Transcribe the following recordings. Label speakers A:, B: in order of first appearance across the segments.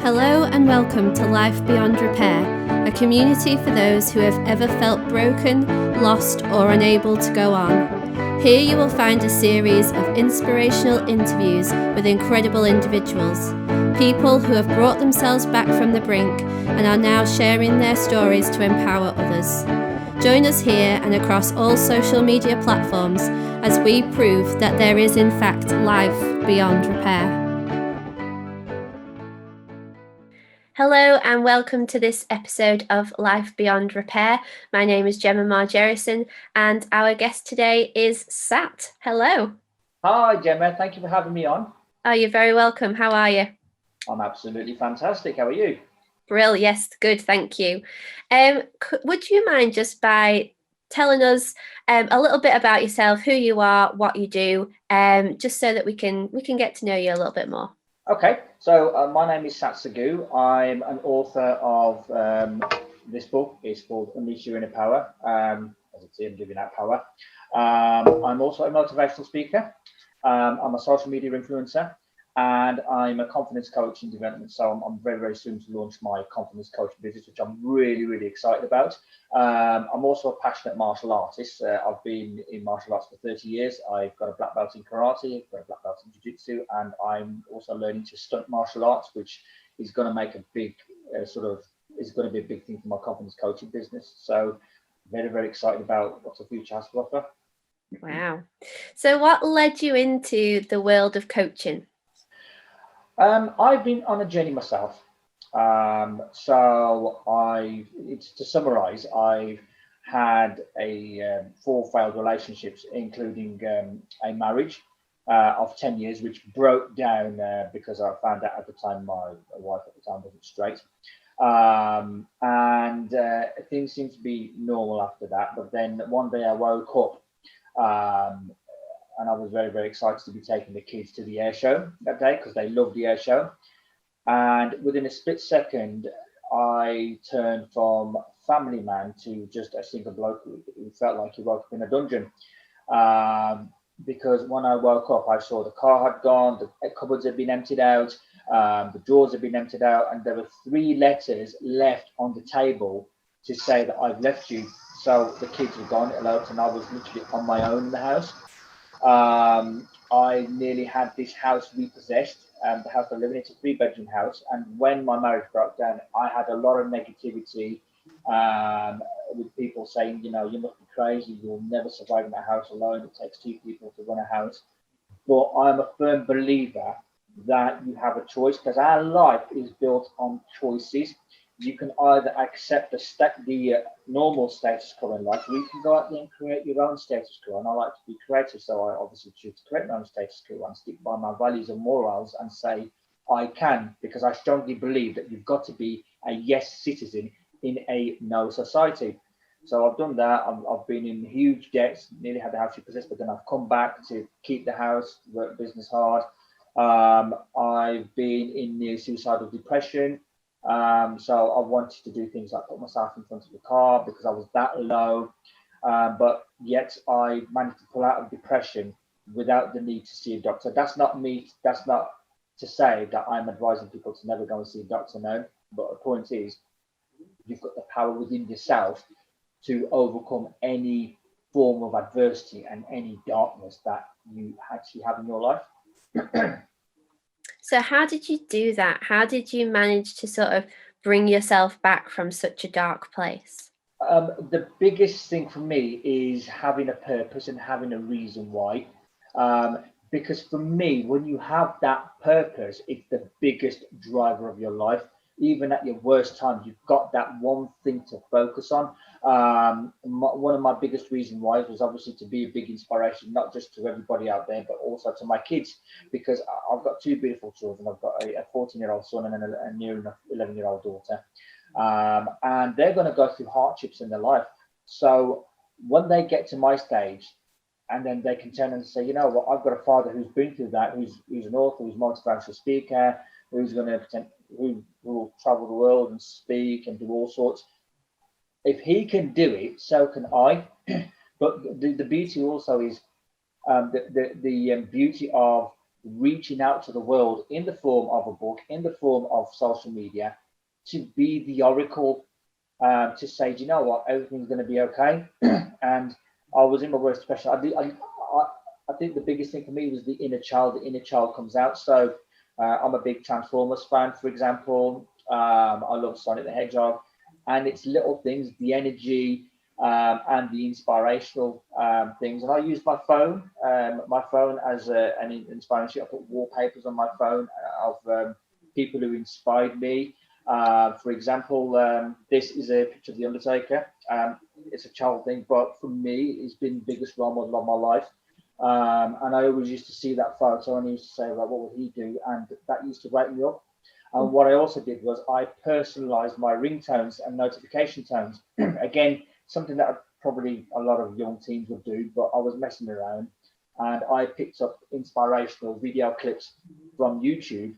A: Hello and welcome to Life Beyond Repair, a community for those who have ever felt broken, lost or unable to go on. Here you will find a series of inspirational interviews with incredible individuals, people who have brought themselves back from the brink and are now sharing their stories to empower others. Join us here and across all social media platforms as we prove that there is in fact life beyond repair. Hello and welcome to this episode of Life Beyond Repair. My name is Gemma Margerison and our guest today is Sat. Hello.
B: Hi Gemma, thank you for having me on.
A: Oh, you're very welcome. How are you?
B: I'm absolutely fantastic. How are you?
A: Brill, yes, good, thank you. Would you mind just by telling us a little bit about yourself, who you are, what you do, just so that we can get to know you a little bit more?
B: Okay, so my name is Sat Sagoo. I'm an author of this book. It's called Unleash Your Inner Power, as it's in giving out power. I'm also a motivational speaker. I'm a social media influencer, and I'm a confidence coach in development. So I'm very, very soon to launch my confidence coaching business, which I'm really, really excited about. I'm also a passionate martial artist. I've been in martial arts for 30 years. I've got a black belt in karate, I've got a black belt in jiu-jitsu, and I'm also learning to stunt martial arts, which is going to make a big is going to be a big thing for my confidence coaching business. So very, very excited about what the future has to offer.
A: Wow. So what led you into the world of coaching?
B: I've been on a journey myself. To summarize, I've had four failed relationships, including a marriage of 10 years, which broke down because I found out at the time my wife at the time wasn't straight. Things seemed to be normal after that. But then one day I woke up and I was very, very excited to be taking the kids to the air show that day because they loved the air show. And within a split second, I turned from family man to just a single bloke who felt like he woke up in a dungeon. Because when I woke up, I saw the car had gone, the cupboards had been emptied out, the drawers had been emptied out, and there were 3 letters left on the table to say that I've left you. So the kids were gone, eloped, and I was literally on my own in the house. I nearly had this house repossessed. The house I live in, it's a 3-bedroom house. And when my marriage broke down, I had a lot of negativity with people saying, you must be crazy. You'll never survive in that house alone. It takes 2 people to run a house. But I'm a firm believer that you have a choice because our life is built on choices. You can either accept the normal status quo in life, or you can go out there and create your own status quo. And I like to be creative, so I obviously choose to create my own status quo and stick by my values and morals and say I can, because I strongly believe that you've got to be a yes citizen in a no society. So I've done that. I've been in huge debts, nearly had the house repossessed, but then I've come back to keep the house, work business hard. I've been in near suicidal depression. So I wanted to do things like put myself in front of the car because I was that low. But yet I managed to pull out of depression without the need to see a doctor. That's not to say that I'm advising people to never go and see a doctor, no. But the point is, you've got the power within yourself to overcome any form of adversity and any darkness that you actually have in your life.
A: So how did you do that? How did you manage to sort of bring yourself back from such a dark place?
B: The biggest thing for me is having a purpose and having a reason why. Because for me, when you have that purpose, it's the biggest driver of your life. Even at your worst times, you've got that one thing to focus on. One of my biggest reasons why was obviously to be a big inspiration, not just to everybody out there, but also to my kids, because I've got 2 beautiful children. I've got a 14-year-old son and a near enough 11-year-old daughter. And they're going to go through hardships in their life. So when they get to my stage, and then they can turn and say, you know what, I've got a father who's been through that, who's an author, who's a motivational speaker, who will travel the world and speak and do all sorts. If he can do it, so can I. But the beauty also is the beauty of reaching out to the world in the form of a book, in the form of social media, to be the oracle, to say, do you know what, everything's going to be okay. And I was in my worst depression. I think the biggest thing for me was the inner child. The inner child comes out. So I'm a big Transformers fan, for example. I love Sonic the Hedgehog, and it's little things, the energy, and the inspirational things. And I use my phone as an inspiration. I put wallpapers on my phone of people who inspired me. For example, this is a picture of the Undertaker. It's a child thing, but for me, it's been the biggest role model of my life. And I always used to see that photo and I used to say, well, what would he do? And that used to wake me up. And what I also did was I personalized my ringtones and notification tones. Again, something that probably a lot of young teens would do, but I was messing around and I picked up inspirational video clips from YouTube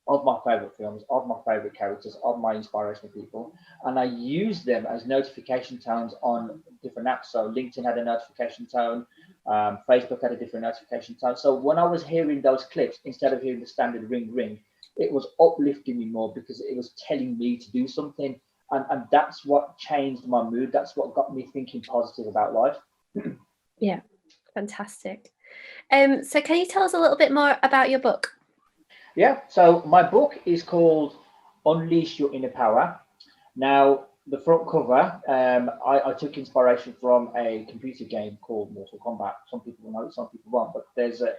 B: of my favorite films, of my favorite characters, of my inspirational people, and I used them as notification tones on different apps. So LinkedIn had a notification tone, Facebook had a different notification tone. So when I was hearing those clips, instead of hearing the standard ring ring, it was uplifting me more because it was telling me to do something. And that's what changed my mood. That's what got me thinking positive about life.
A: Yeah, fantastic. So can you tell us a little bit more about your book?
B: Yeah, so my book is called Unleash Your Inner Power. Now, the front cover, I took inspiration from a computer game called Mortal Kombat. Some people will know it, some people won't, but there's a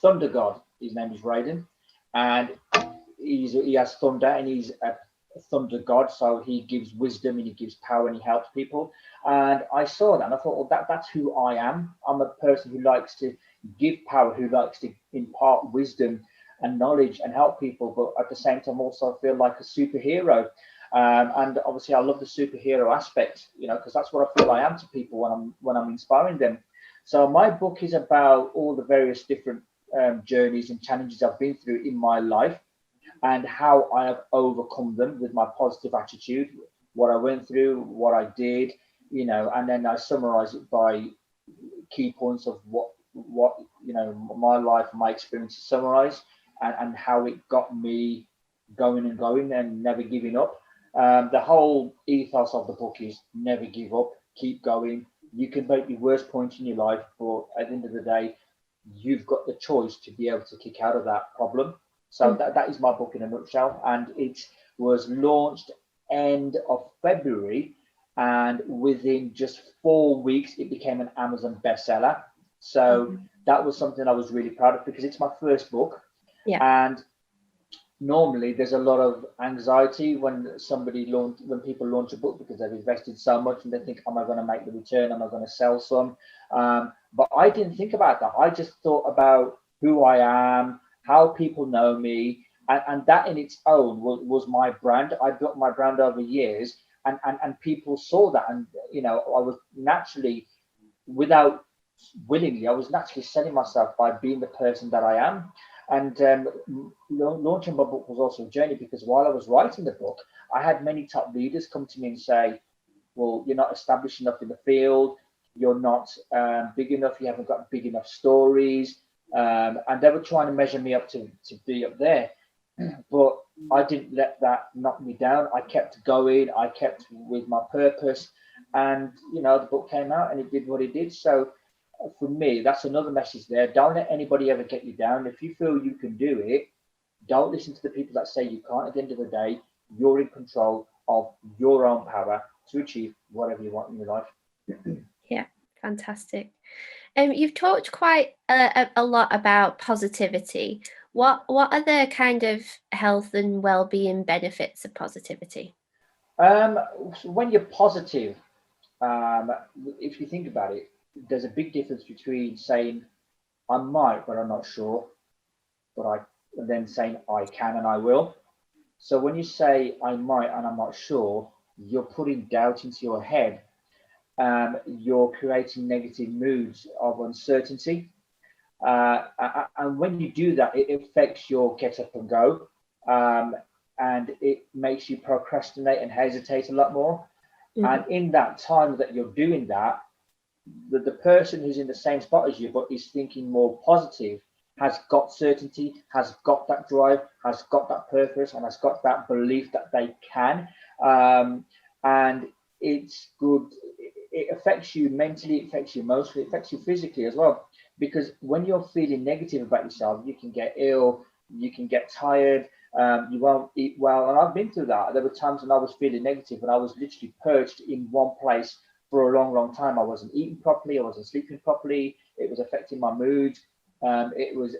B: thunder god. His name is Raiden, and he has thunder, and he's a thunder god, so he gives wisdom and he gives power and he helps people. And I saw that and I thought, well, that's who I am. I'm a person who likes to give power, who likes to impart wisdom and knowledge and help people, but at the same time also feel like a superhero. And obviously I love the superhero aspect, because that's what I feel I am to people when I'm inspiring them. So my book is about all the various different journeys and challenges I've been through in my life and how I have overcome them with my positive attitude, what I went through, what I did, and then I summarize it by key points of what my life, my experiences summarize, and how it got me going and never giving up. The whole ethos of the book is never give up, keep going. You can make the worst point in your life, but at the end of the day, you've got the choice to be able to kick out of that problem. So that is my book in a nutshell. And it was launched end of February, and within just 4 weeks, it became an Amazon bestseller. So that was something I was really proud of because it's my first book.
A: Yeah.
B: And normally there's a lot of anxiety when people launch a book because they've invested so much and they think, am I going to make the return? Am I going to sell some? But I didn't think about that. I just thought about who I am, how people know me, and that in its own was my brand. I built my brand over years, and people saw that, and I was naturally, without willingly, I was naturally selling myself by being the person that I am. And launching my book was also a journey because while I was writing the book, I had many top leaders come to me and say, well, you're not established enough in the field, you're not big enough, you haven't got big enough stories. And they were trying to measure me up to be up there. But I didn't let that knock me down. I kept going, I kept with my purpose. And, the book came out and it did what it did. So for me, that's another message there. Don't let anybody ever get you down. If you feel you can do it, don't listen to the people that say you can't. At the end of the day, you're in control of your own power to achieve whatever you want in your life.
A: Yeah, fantastic. You've talked quite a lot about positivity. What are the kind of health and well-being benefits of positivity?
B: When you're positive, if you think about it, there's a big difference between saying I might, but I'm not sure, and then saying I can and I will. So when you say I might and I'm not sure, you're putting doubt into your head. You're creating negative moods of uncertainty. And when you do that, it affects your get up and go. And it makes you procrastinate and hesitate a lot more. And in that time that you're doing that, the person who's in the same spot as you but is thinking more positive has got certainty, has got that drive, has got that purpose, and has got that belief that they can. And it's good. It affects you mentally, it affects you emotionally, it affects you physically as well. Because when you're feeling negative about yourself, you can get ill, you can get tired, you won't eat well. And I've been through that. There were times when I was feeling negative and I was literally perched in one place for a long, long time. I wasn't eating properly, I wasn't sleeping properly, it was affecting my mood, it was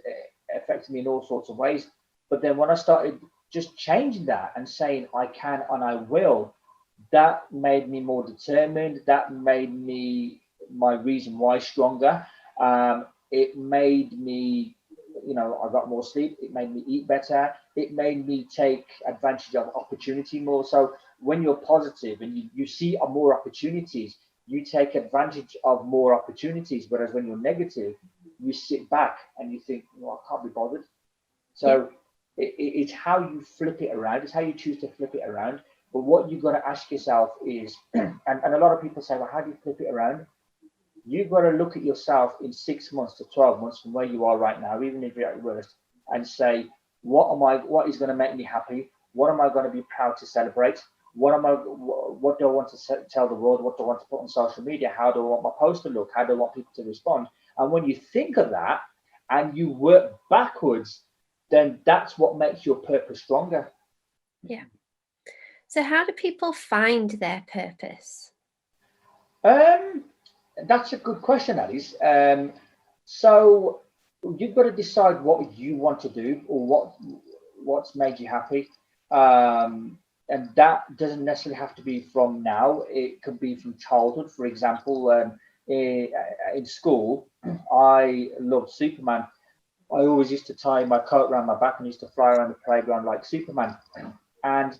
B: affecting me in all sorts of ways. But then when I started just changing that and saying I can and I will, that made me more determined. That made me my reason why stronger. It made me, I got more sleep. It made me eat better. It made me take advantage of opportunity more. So when you're positive and you see more opportunities, you take advantage of more opportunities. Whereas when you're negative, you sit back and you think, I can't be bothered. So it's how you flip it around. It's how you choose to flip it around. But what you've got to ask yourself is, and a lot of people say, well, how do you flip it around? You've got to look at yourself in 6 months to 12 months from where you are right now, even if you're at your worst, and say, what is going to make me happy? What am I going to be proud to celebrate? What do I want to tell the world? What do I want to put on social media? How do I want my post to look? How do I want people to respond? And when you think of that and you work backwards, then that's what makes your purpose stronger.
A: Yeah. So how do people find their purpose?
B: That's a good question, Alice. So you've got to decide what you want to do or what's made you happy. And that doesn't necessarily have to be from now. It could be from childhood. For example, in school, I loved Superman. I always used to tie my coat around my back and used to fly around the playground like Superman. And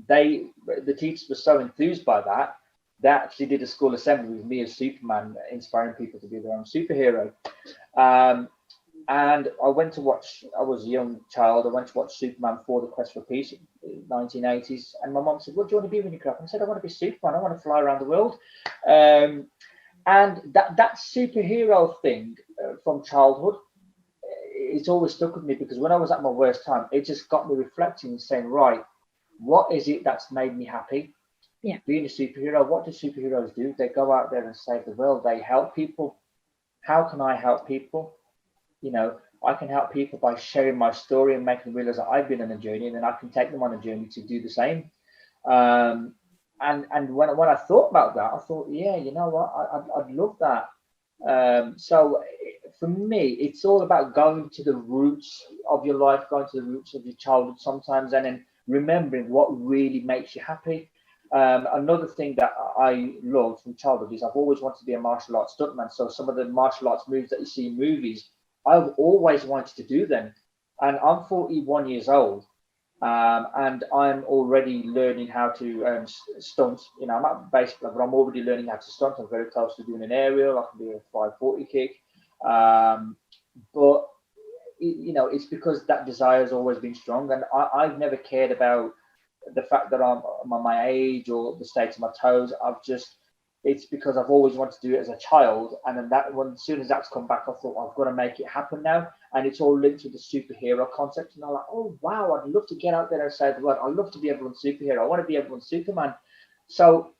B: the teachers were so enthused by that, they actually did a school assembly with me as Superman, inspiring people to be their own superhero. And I went to watch, I was a young child, I went to watch Superman for the Quest for Peace in 1980s. And my mom said, what do you want to be when you grow up? I said, I want to be Superman, I want to fly around the world. And that superhero thing from childhood, it's always stuck with me, because when I was at my worst time, it just got me reflecting and saying, right, what is it that's made me happy?
A: Yeah.
B: Being a superhero, what do superheroes do? They go out there and save the world. They help people. How can I help people? I can help people by sharing my story and making them realize that I've been on a journey, and then I can take them on a journey to do the same. And when I thought about that, I thought, yeah, you know what? I'd love that. So for me, it's all about going to the roots of your life, going to the roots of your childhood sometimes, and then remembering what really makes you happy. Another thing that I loved from childhood is I've always wanted to be a martial arts stuntman. So some of the martial arts moves that you see in movies, I've always wanted to do them. And I'm 41 years old, and I'm already learning how to stunt. I'm at basic level, but I'm already learning how to stunt. I'm very close to doing an aerial. I can do a 540 kick. But it's because that desire has always been strong, and I've never cared about the fact that I'm my age or the state of my toes. It's because I've always wanted to do it as a child, and then as soon as that's come back, I thought I've got to make it happen now. And it's all linked to the superhero concept, and I'm like, oh wow, I'd love to get out there and say the word. I'd love to be everyone's superhero. I want to be everyone's Superman. So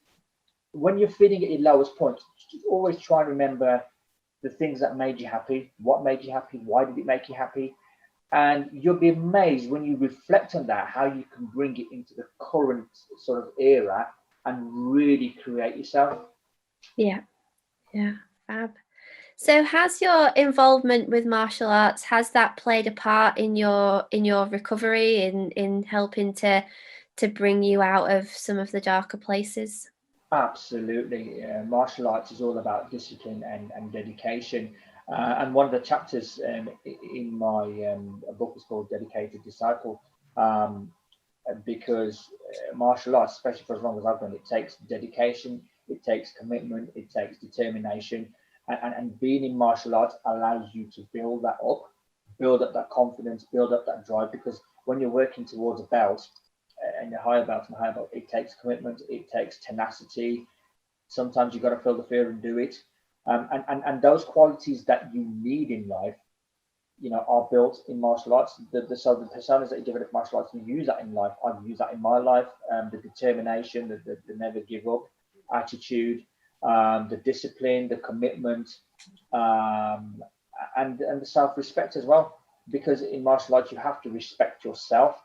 B: when you're feeling at your lowest point, always try and remember the things that made you happy. What made you happy? Why did it make you happy? And you'll be amazed when you reflect on that, how you can bring it into the current sort of era and really create yourself.
A: Yeah, fab. So has your involvement with martial arts, has that played a part in your recovery, in helping to bring you out of some of the darker places?
B: Absolutely. Martial arts is all about discipline and dedication. And one of the chapters in my book is called Dedicated Disciple, because martial arts, especially for as long as I've done it, takes dedication, it takes commitment, it takes determination. And being in martial arts allows you to build up that confidence, build up that drive, because when you're working towards a belt, and your higher belt and higher belt, it takes commitment, it takes tenacity. Sometimes you've got to feel the fear and do it. And those qualities that you need in life are built in martial arts. So the personas that you develop in martial arts, you use that in life. I've used that in my life. The determination, the never give up attitude, the discipline, the commitment, and the self-respect as well. Because in martial arts, you have to respect yourself.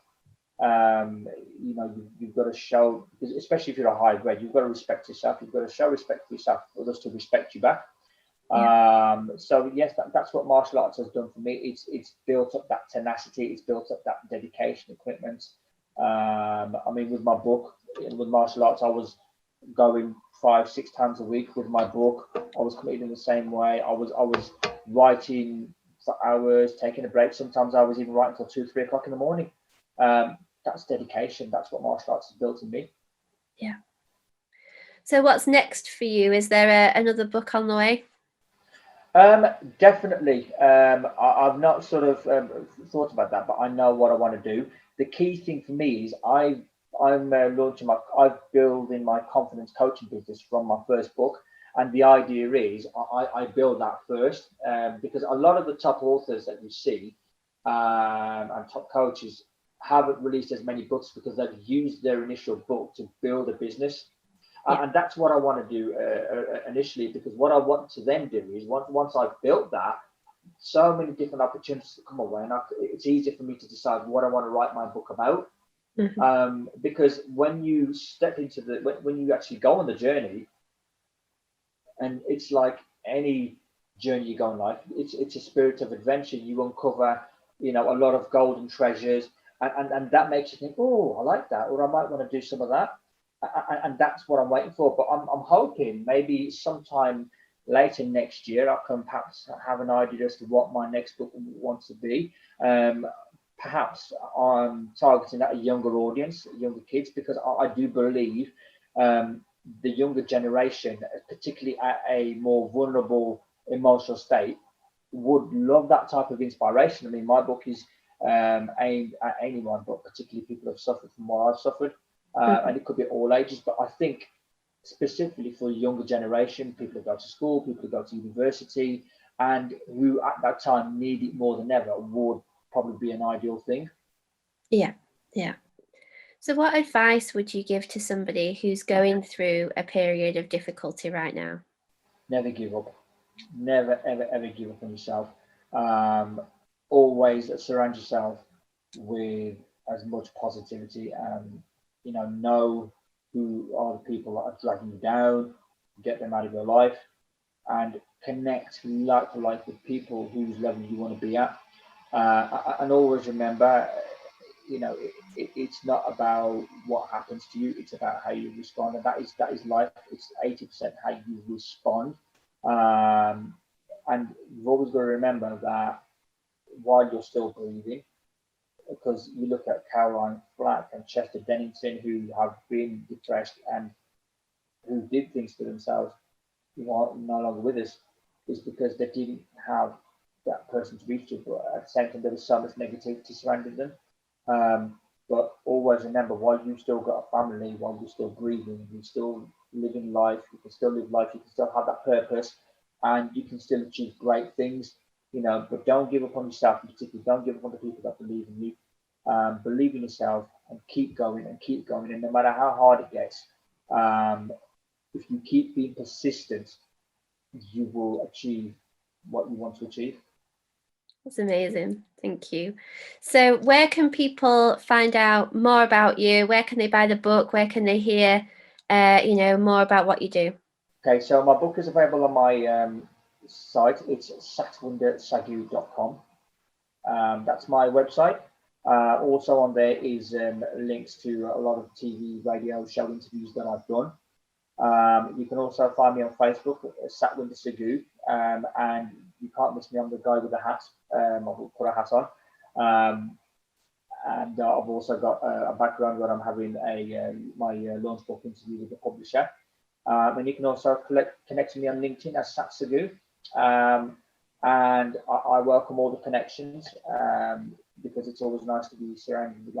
B: You've got to show, especially if you're a high grade, you've got to respect yourself. You've got to show respect for yourself for others to respect you back. So yes, that's what martial arts has done for me. It's built up that tenacity, it's built up that dedication, commitment. I mean, with my book, with martial arts, I was going 5-6 times a week with my book. I was committed in the same way. I was writing for hours, taking a break. Sometimes I was even writing till 2-3 o'clock in the morning. That's dedication. That's what martial arts has built in me.
A: Yeah. So what's next for you? Is there another book on the way?
B: Definitely. I've not sort of thought about that, but I know what I want to do. The key thing for me is I'm building my confidence coaching business from my first book, and the idea is I build that first, because a lot of the top authors that you see and top coaches haven't released as many books because they've used their initial book to build a business. And that's what I want to do initially, because what I want to then do is once I've built that, so many different opportunities come away, and it's easier for me to decide what I want to write my book about. Because when you step into when you actually go on the journey, and it's like any journey you go in life, it's a spirit of adventure. You uncover, a lot of golden treasures, and that makes you think, oh, I like that, or I might want to do some of that. And that's what I'm waiting for. But I'm hoping maybe sometime later next year I can perhaps have an idea as to what my next book wants to be. Perhaps I'm targeting at a younger audience, younger kids, because I do believe the younger generation, particularly at a more vulnerable emotional state, would love that type of inspiration. I mean, my book is aimed at anyone, but particularly people who have suffered from what I've suffered. And it could be all ages, but I think specifically for the younger generation, people who go to school, people who go to university, and who at that time need it more than ever, would probably be an ideal thing.
A: Yeah. So what advice would you give to somebody who's going through a period of difficulty right now?
B: Never give up. Never, ever, ever give up on yourself. Always surround yourself with as much positivity, and know who are the people that are dragging you down, get them out of your life, and connect like for like with people whose level you want to be at. And always remember, it's not about what happens to you, it's about how you respond, and that is life. It's 80% how you respond. And you've always got to remember that while you're still breathing, because you look at Caroline Flack and Chester Bennington, who have been depressed and who did things to themselves, who are no longer with us, is because they didn't have that person to reach to. But at the same time, there was so much negativity surrounding them. But always remember, while you've still got a family, while you're still breathing, you're still living life, you can still live life, you can still have that purpose, and you can still achieve great things. But don't give up on yourself, and particularly don't give up on the people that believe in you. Believe in yourself and keep going and keep going. And no matter how hard it gets, if you keep being persistent, you will achieve what you want to achieve.
A: That's amazing. Thank you. So where can people find out more about you? Where can they buy the book? Where can they hear, more about what you do?
B: Okay, so my book is available on my site. It's satsagoo.com. That's my website. Also on there is links to a lot of TV, radio, show interviews that I've done. You can also find me on Facebook, Sat Sagoo, and you can't miss me. I'm the guy with the hat. I will put a hat on. And I've also got a background where I'm having my launch book interview with the publisher. And you can also connect to me on LinkedIn as Sat Sagoo. And I welcome all the connections, because it's always nice to be surrounded with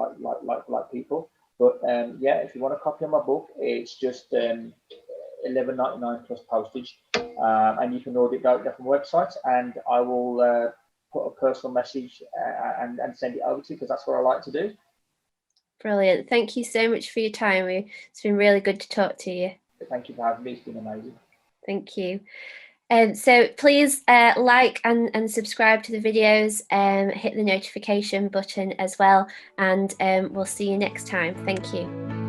B: like people. But if you want a copy of my book, it's just $11.99 plus postage, and you can order it directly from the website, and I will put a personal message and send it over to you, because that's what I like to do.
A: Brilliant. Thank you so much for your time. It's been really good to talk to you.
B: Thank you for having me. It's been amazing.
A: Thank you. So please like and subscribe to the videos, hit the notification button as well, and we'll see you next time. Thank you.